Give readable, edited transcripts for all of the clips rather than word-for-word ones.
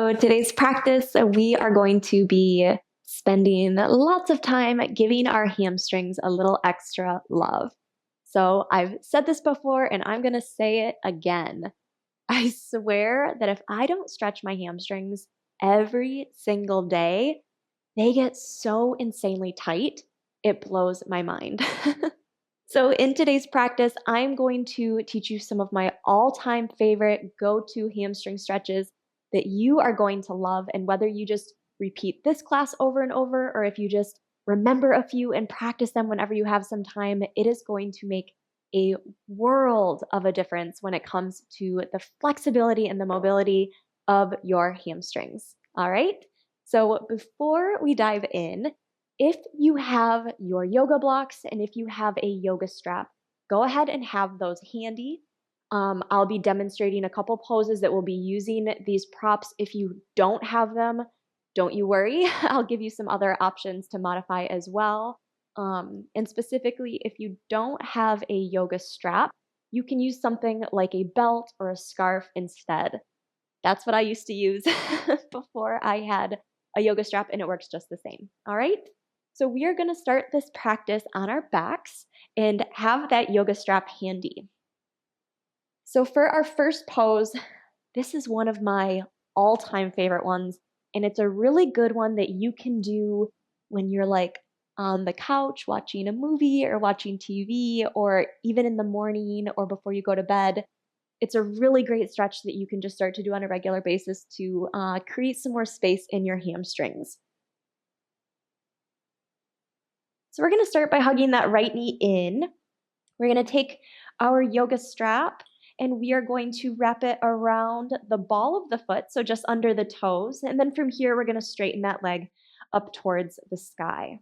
So today's practice, we are going to be spending lots of time giving our hamstrings a little extra love. So I've said this before and I'm going to say it again. I swear that if I don't stretch my hamstrings every single day, they get so insanely tight, it blows my mind. So in today's practice, I'm going to teach you some of my all-time favorite go-to hamstring stretches that you are going to love. And whether you just repeat this class over and over, or if you just remember a few and practice them whenever you have some time, it is going to make a world of a difference when it comes to the flexibility and the mobility of your hamstrings. All right. So before we dive in, if you have your yoga blocks and if you have a yoga strap, go ahead and have those handy. I'll be demonstrating a couple poses that will be using these props. If you don't have them, don't you worry. I'll give you some other options to modify as well. And specifically, if you don't have a yoga strap, you can use something like a belt or a scarf instead. That's what I used to use before I had a yoga strap, and it works just the same. All right. So we are going to start this practice on our backs and have that yoga strap handy. So for our first pose, this is one of my all-time favorite ones, and it's a really good one that you can do when you're like on the couch watching a movie or watching TV, or even in the morning or before you go to bed. It's a really great stretch that you can just start to do on a regular basis to create some more space in your hamstrings. So we're going to start by hugging that right knee in. We're going to take our yoga strap and we are going to wrap it around the ball of the foot, so just under the toes. And then from here, we're going to straighten that leg up towards the sky.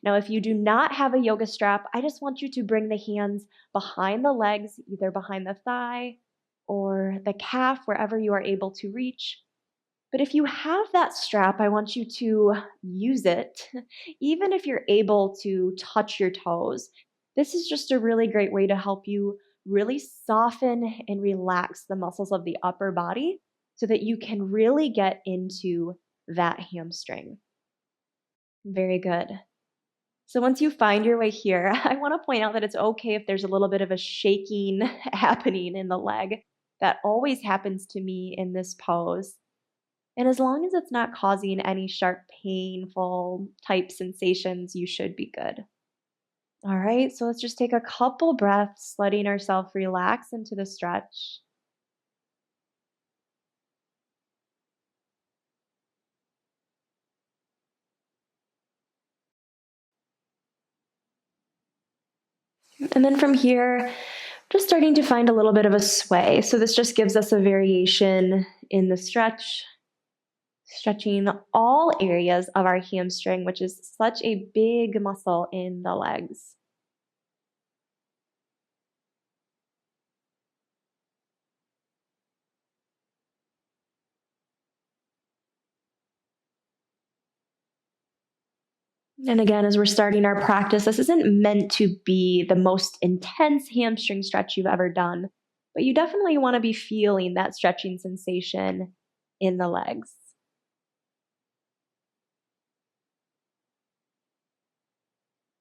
Now, if you do not have a yoga strap, I just want you to bring the hands behind the legs, either behind the thigh or the calf, wherever you are able to reach. But if you have that strap, I want you to use it, even if you're able to touch your toes. This is just a really great way to help you really soften and relax the muscles of the upper body so that you can really get into that hamstring. Very good. So once you find your way here, I want to point out that it's okay if there's a little bit of a shaking happening in the leg. That always happens to me in this pose. And as long as it's not causing any sharp, painful type sensations, you should be good. All right, so let's just take a couple breaths, letting ourselves relax into the stretch. And then from here, just starting to find a little bit of a sway. So this just gives us a variation in the stretch, stretching all areas of our hamstring, which is such a big muscle in the legs. And again, as we're starting our practice, this isn't meant to be the most intense hamstring stretch you've ever done, but you definitely want to be feeling that stretching sensation in the legs.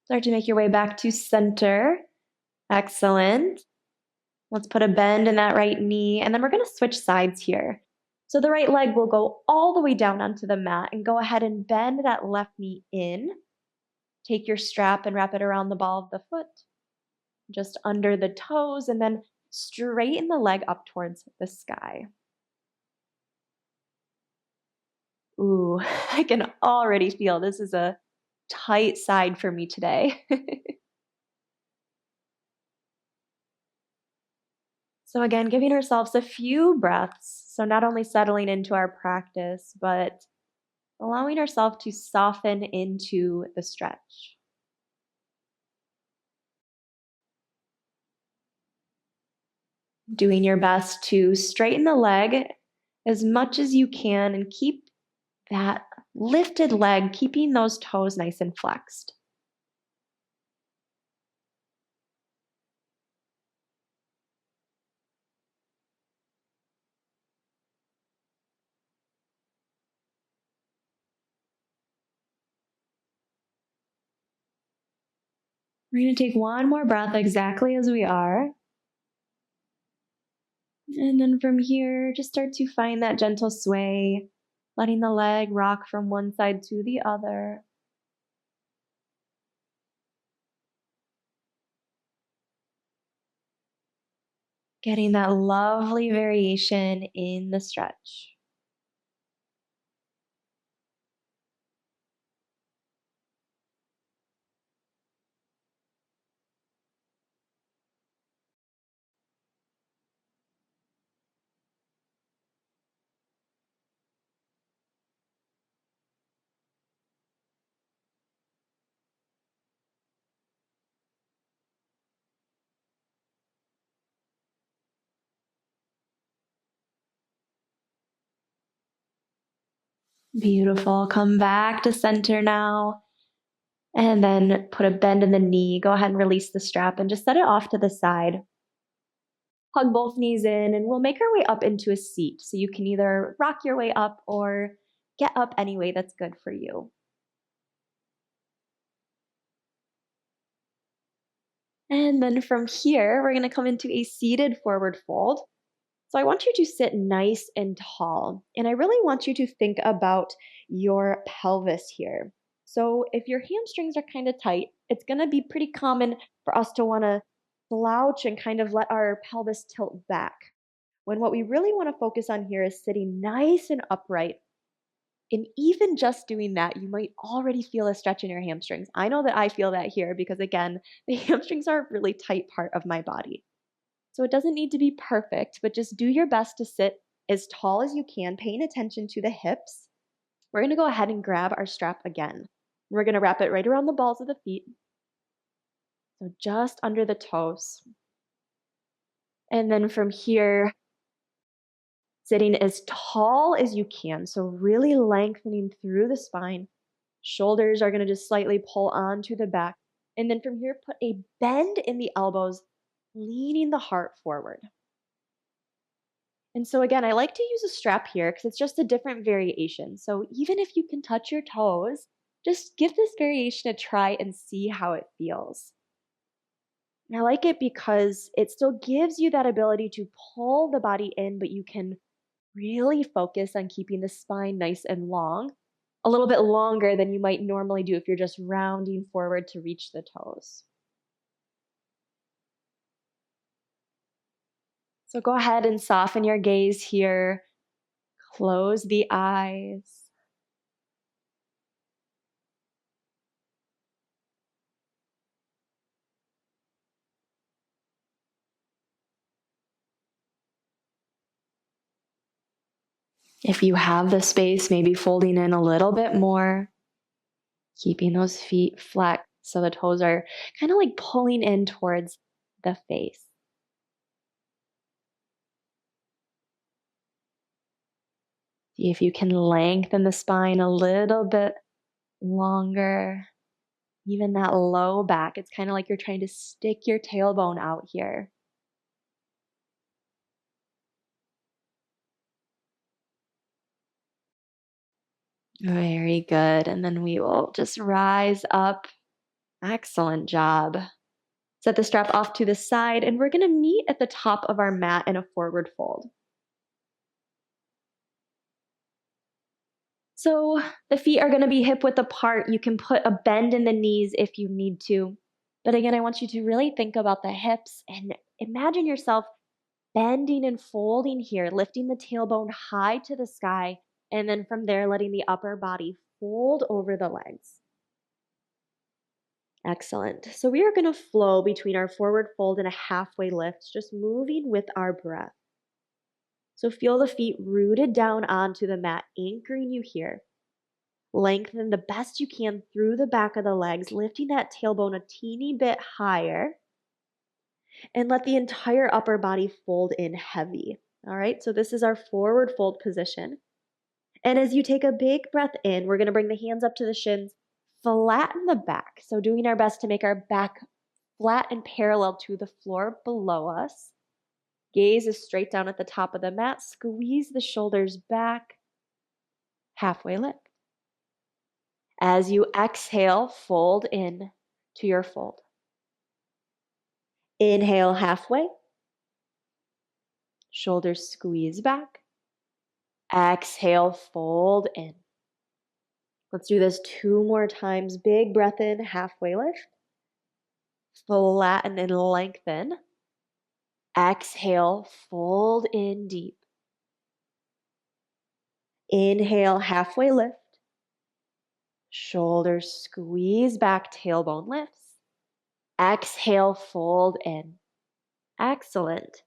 Start to make your way back to center. Excellent. Let's put a bend in that right knee, and then we're going to switch sides here. So the right leg will go all the way down onto the mat, and go ahead and bend that left knee in. Take your strap and wrap it around the ball of the foot, just under the toes, and then straighten the leg up towards the sky. Ooh, I can already feel this is a tight side for me today. So again, giving ourselves a few breaths. So not only settling into our practice, but allowing ourselves to soften into the stretch. Doing your best to straighten the leg as much as you can and keep that lifted leg, keeping those toes nice and flexed. We're going to take one more breath exactly as we are. And then from here, just start to find that gentle sway, letting the leg rock from one side to the other. Getting that lovely variation in the stretch. Beautiful. Come back to center now. And then put a bend in the knee. Go ahead and release the strap and just set it off to the side. Hug both knees in, and we'll make our way up into a seat. So you can either rock your way up or get up any way that's good for you. And then from here, we're going to come into a seated forward fold. So I want you to sit nice and tall. And I really want you to think about your pelvis here. So if your hamstrings are kind of tight, it's going to be pretty common for us to want to slouch and kind of let our pelvis tilt back. When what we really want to focus on here is sitting nice and upright. And even just doing that, you might already feel a stretch in your hamstrings. I know that I feel that here because, again, the hamstrings are a really tight part of my body. So it doesn't need to be perfect, but just do your best to sit as tall as you can, paying attention to the hips. We're going to go ahead and grab our strap again. We're going to wrap it right around the balls of the feet, so just under the toes. And then from here, sitting as tall as you can, so really lengthening through the spine. Shoulders are going to just slightly pull onto the back. And then from here, put a bend in the elbows, leaning the heart forward. And so again, I like to use a strap here because it's just a different variation. So even if you can touch your toes, just give this variation a try and see how it feels. And I like it because it still gives you that ability to pull the body in, but you can really focus on keeping the spine nice and long, a little bit longer than you might normally do if you're just rounding forward to reach the toes. So go ahead and soften your gaze here. Close the eyes. If you have the space, maybe folding in a little bit more, keeping those feet flat so the toes are kind of like pulling in towards the face. See if you can lengthen the spine a little bit longer. Even that low back, it's kind of like you're trying to stick your tailbone out here. Very good. And then we will just rise up. Excellent job. Set the strap off to the side, and we're going to meet at the top of our mat in a forward fold. So the feet are going to be hip width apart. You can put a bend in the knees if you need to. But again, I want you to really think about the hips and imagine yourself bending and folding here, lifting the tailbone high to the sky, and then from there, letting the upper body fold over the legs. Excellent. So we are going to flow between our forward fold and a halfway lift, just moving with our breath. So feel the feet rooted down onto the mat, anchoring you here. Lengthen the best you can through the back of the legs, lifting that tailbone a teeny bit higher, and let the entire upper body fold in heavy. All right, so this is our forward fold position. And as you take a big breath in, we're going to bring the hands up to the shins, flatten the back. So doing our best to make our back flat and parallel to the floor below us. Gaze is straight down at the top of the mat. Squeeze the shoulders back, halfway lift. As you exhale, fold in to your fold. Inhale halfway. Shoulders squeeze back. Exhale, fold in. Let's do this 2 more times. Big breath in, halfway lift. Flatten and lengthen. Exhale, fold in deep. Inhale, halfway lift. Shoulders squeeze back, tailbone lifts. Exhale, fold in. Excellent.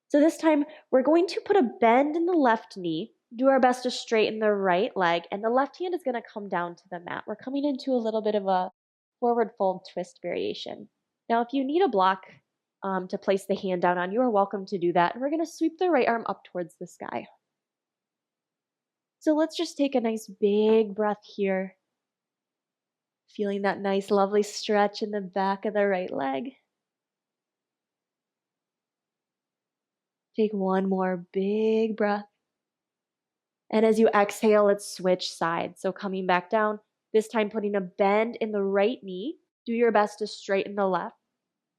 So this time, we're going to put a bend in the left knee, do our best to straighten the right leg, and the left hand is going to come down to the mat. We're coming into a little bit of a forward fold twist variation. Now, if you need a block to place the hand down on, you are welcome to do that. And we're going to sweep the right arm up towards the sky. So let's just take a nice big breath here. Feeling that nice, lovely stretch in the back of the right leg. Take one more big breath. And as you exhale, let's switch sides. So coming back down, this time putting a bend in the right knee. Do your best to straighten the left.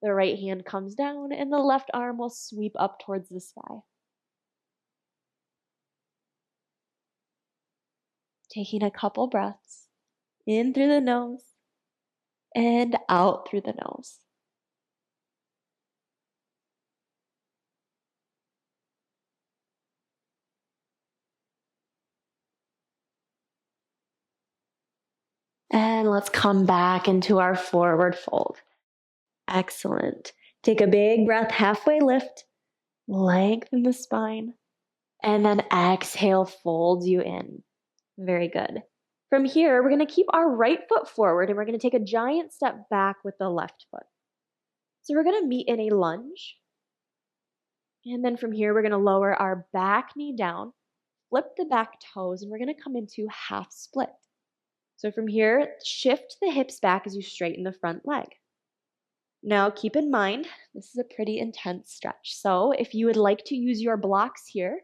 The right hand comes down and the left arm will sweep up towards the sky. Taking a couple breaths in through the nose and out through the nose. And let's come back into our forward fold. Excellent. Take a big breath, halfway lift, lengthen the spine, and then exhale, fold you in. Very good. From here, we're going to keep our right foot forward and we're going to take a giant step back with the left foot. So we're going to meet in a lunge. And then from here, we're going to lower our back knee down, flip the back toes, and we're going to come into half split. So from here, shift the hips back as you straighten the front leg. Now, keep in mind, this is a pretty intense stretch. So if you would like to use your blocks here,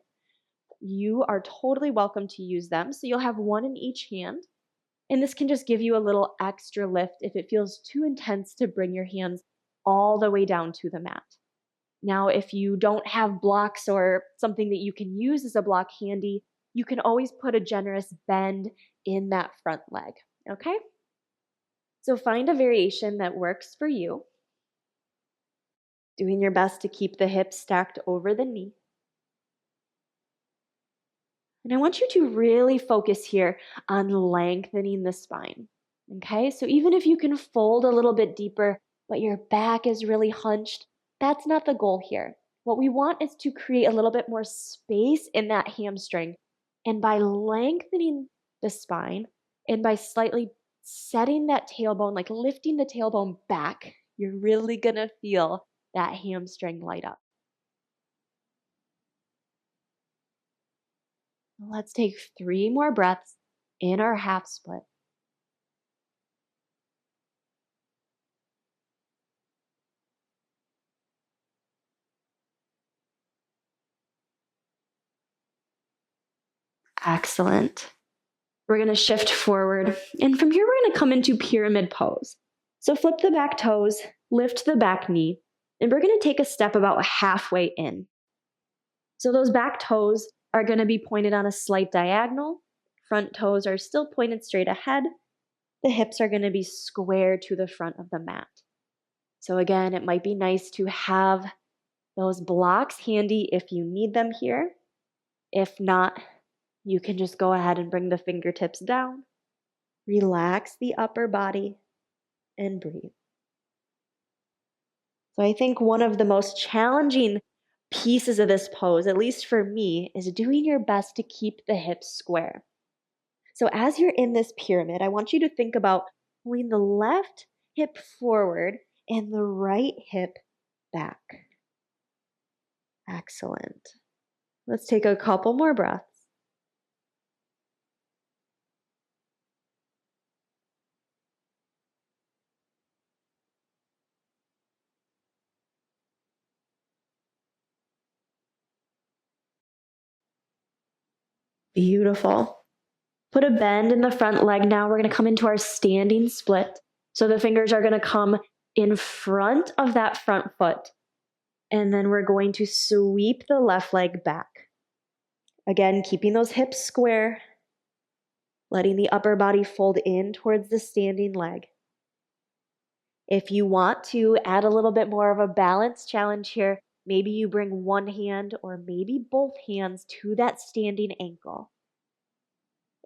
you are totally welcome to use them. So you'll have one in each hand. And this can just give you a little extra lift if it feels too intense to bring your hands all the way down to the mat. Now, if you don't have blocks or something that you can use as a block handy, you can always put a generous bend in that front leg, okay? So find a variation that works for you. Doing your best to keep the hips stacked over the knee. And I want you to really focus here on lengthening the spine, okay? So even if you can fold a little bit deeper, but your back is really hunched, that's not the goal here. What we want is to create a little bit more space in that hamstring. And by lengthening the spine and by slightly setting that tailbone, like lifting the tailbone back, you're really gonna feel that hamstring light up. Let's take 3 more breaths in our half split. Excellent. We're going to shift forward. And from here, we're going to come into pyramid pose. So flip the back toes, lift the back knee, and we're going to take a step about halfway in. So those back toes are going to be pointed on a slight diagonal. Front toes are still pointed straight ahead. The hips are going to be square to the front of the mat. So again, it might be nice to have those blocks handy if you need them here. If not, you can just go ahead and bring the fingertips down. Relax the upper body and breathe. So I think one of the most challenging pieces of this pose, at least for me, is doing your best to keep the hips square. So as you're in this pyramid, I want you to think about pulling the left hip forward and the right hip back. Excellent. Let's take a couple more breaths. Beautiful. Put a bend in the front leg now. We're going to come into our standing split. So the fingers are going to come in front of that front foot. And then we're going to sweep the left leg back. Again, keeping those hips square, letting the upper body fold in towards the standing leg. If you want to add a little bit more of a balance challenge here, maybe you bring one hand or maybe both hands to that standing ankle.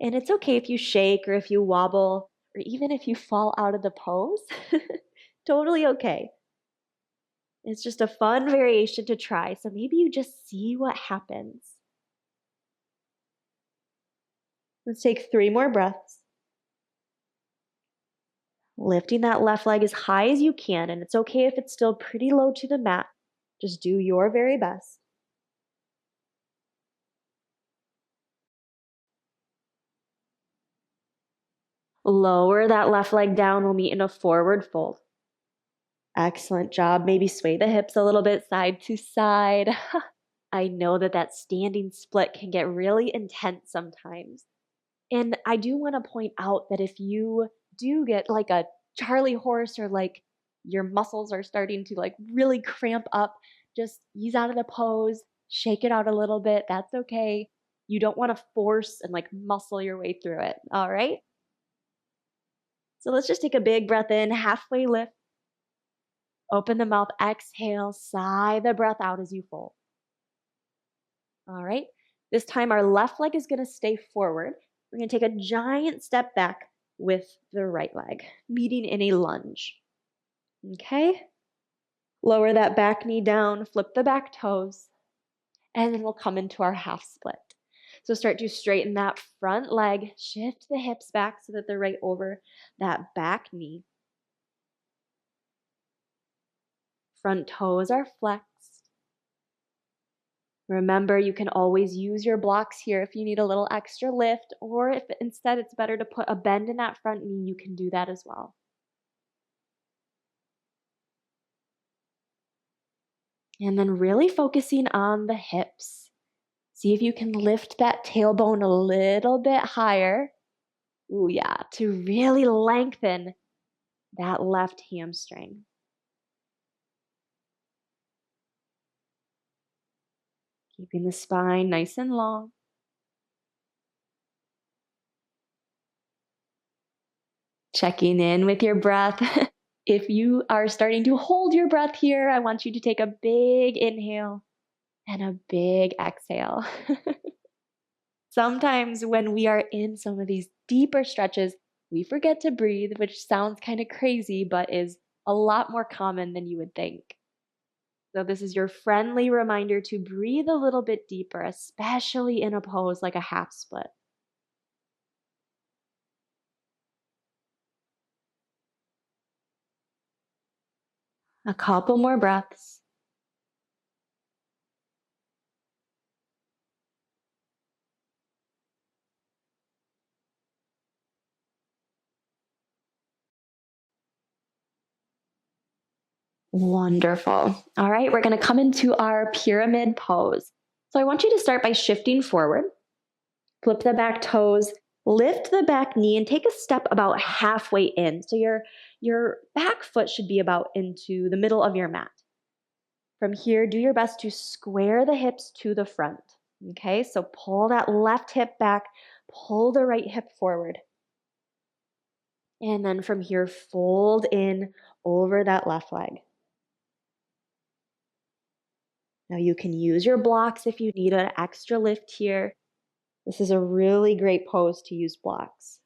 And it's okay if you shake or if you wobble or even if you fall out of the pose. Totally okay. It's just a fun variation to try, so maybe you just see what happens. Let's take 3 more breaths. Lifting that left leg as high as you can, and it's okay if it's still pretty low to the mat. Just do your very best. Lower that left leg down. We'll meet in a forward fold. Excellent job. Maybe sway the hips a little bit side to side. I know that that standing split can get really intense sometimes. And I do want to point out that if you do get like a Charlie horse or like your muscles are starting to like really cramp up, just ease out of the pose, shake it out a little bit. That's okay. You don't want to force and like muscle your way through it. All right. So let's just take a big breath in, halfway lift, open the mouth, exhale, sigh the breath out as you fold. All right. This time our left leg is going to stay forward. We're going to take a giant step back with the right leg, meeting in a lunge. Okay. Lower that back knee down, flip the back toes, and then we'll come into our half split. So start to straighten that front leg, shift the hips back so that they're right over that back knee. Front toes are flexed. Remember, you can always use your blocks here if you need a little extra lift, or if instead it's better to put a bend in that front knee, you can do that as well. And then really focusing on the hips. See if you can lift that tailbone a little bit higher. Ooh, yeah, to really lengthen that left hamstring. Keeping the spine nice and long. Checking in with your breath. If you are starting to hold your breath here, I want you to take a big inhale and a big exhale. Sometimes when we are in some of these deeper stretches, we forget to breathe, which sounds kind of crazy, but is a lot more common than you would think. So, this is your friendly reminder to breathe a little bit deeper, especially in a pose like a half split. A couple more breaths. Wonderful. All right, we're going to come into our pyramid pose. So, I want you to start by shifting forward, flip the back toes, lift the back knee, and take a step about halfway in. So, your back foot should be about into the middle of your mat. From here, do your best to square the hips to the front. Okay, so pull that left hip back, pull the right hip forward. And then from here, fold in over that left leg. Now you can use your blocks if you need an extra lift here. This is a really great pose to use blocks.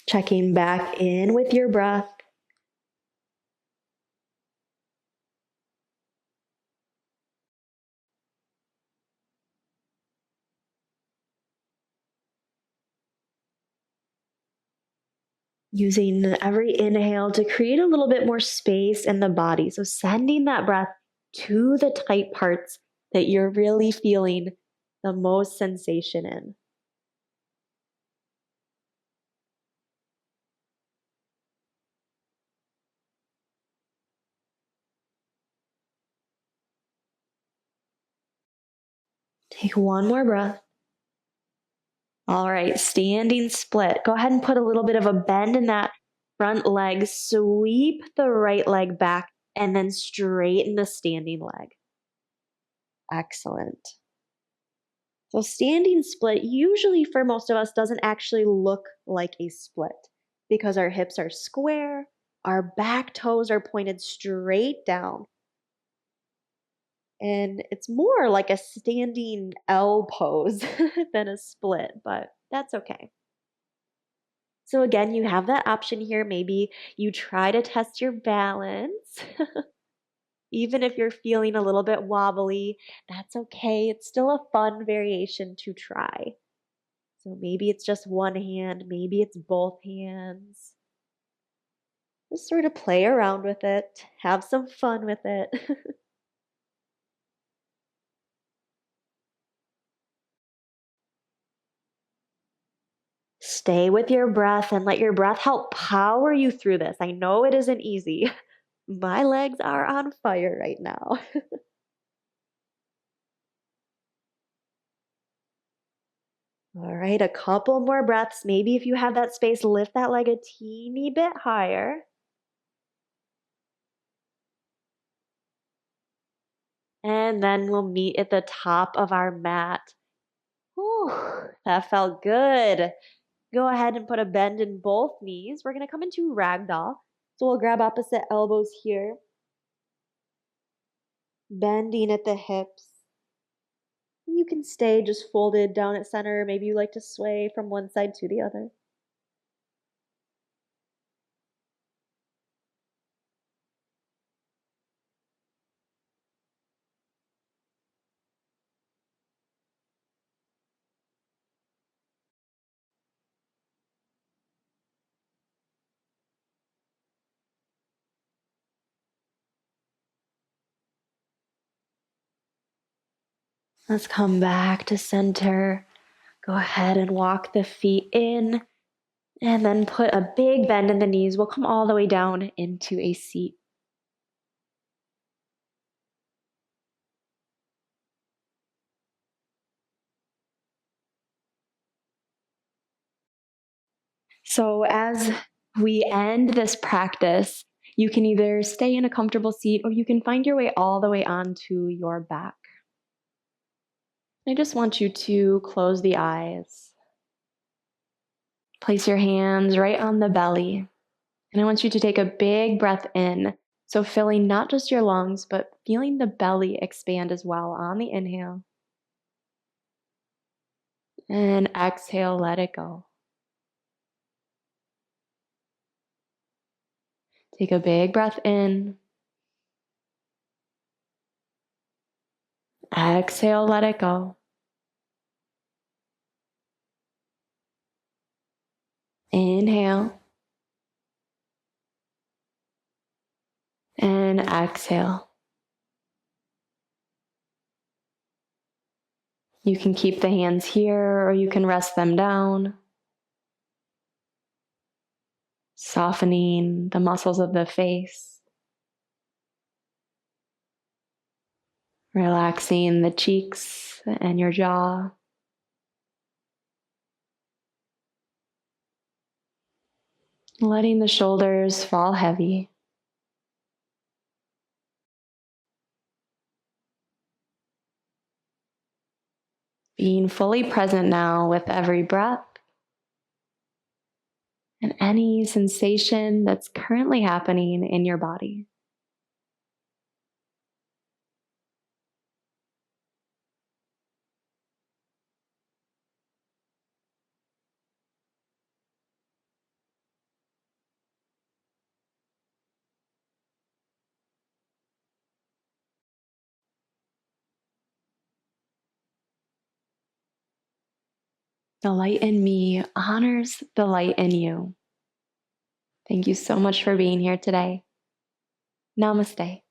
Checking back in with your breath. Using every inhale to create a little bit more space in the body. So sending that breath to the tight parts that you're really feeling the most sensation in. Take one more breath. All right, standing split. Go ahead and put a little bit of a bend in that front leg. Sweep the right leg back and then straighten the standing leg. Excellent. So, standing split usually for most of us doesn't actually look like a split because our hips are square, our back toes are pointed straight down, and it's more like a standing L pose than a split, but that's okay. So, again, you have that option here. Maybe you try to test your balance. Even if you're feeling a little bit wobbly, that's okay. It's still a fun variation to try. So maybe it's just one hand, maybe it's both hands. Just sort of play around with it, have some fun with it. Stay with your breath and let your breath help power you through this. I know it isn't easy. My legs are on fire right now. All right, a couple more breaths. Maybe if you have that space, lift that leg a teeny bit higher. And then we'll meet at the top of our mat. Whew, that felt good. Go ahead and put a bend in both knees. We're going to come into ragdoll. So we'll grab opposite elbows here, bending at the hips. You can stay just folded down at center. Maybe you like to sway from one side to the other. Let's come back to center. Go ahead and walk the feet in and then put a big bend in the knees. We'll come all the way down into a seat. So, as we end this practice, you can either stay in a comfortable seat or you can find your way all the way onto your back. I just want you to close the eyes. Place your hands right on the belly. And I want you to take a big breath in. So, filling not just your lungs, but feeling the belly expand as well on the inhale. And exhale, let it go. Take a big breath in. Exhale, let it go. Inhale. And exhale. You can keep the hands here or you can rest them down, softening the muscles of the face, relaxing the cheeks and your jaw. Letting the shoulders fall heavy. Being fully present now with every breath and any sensation that's currently happening in your body. The light in me honors the light in you. Thank you so much for being here today. Namaste.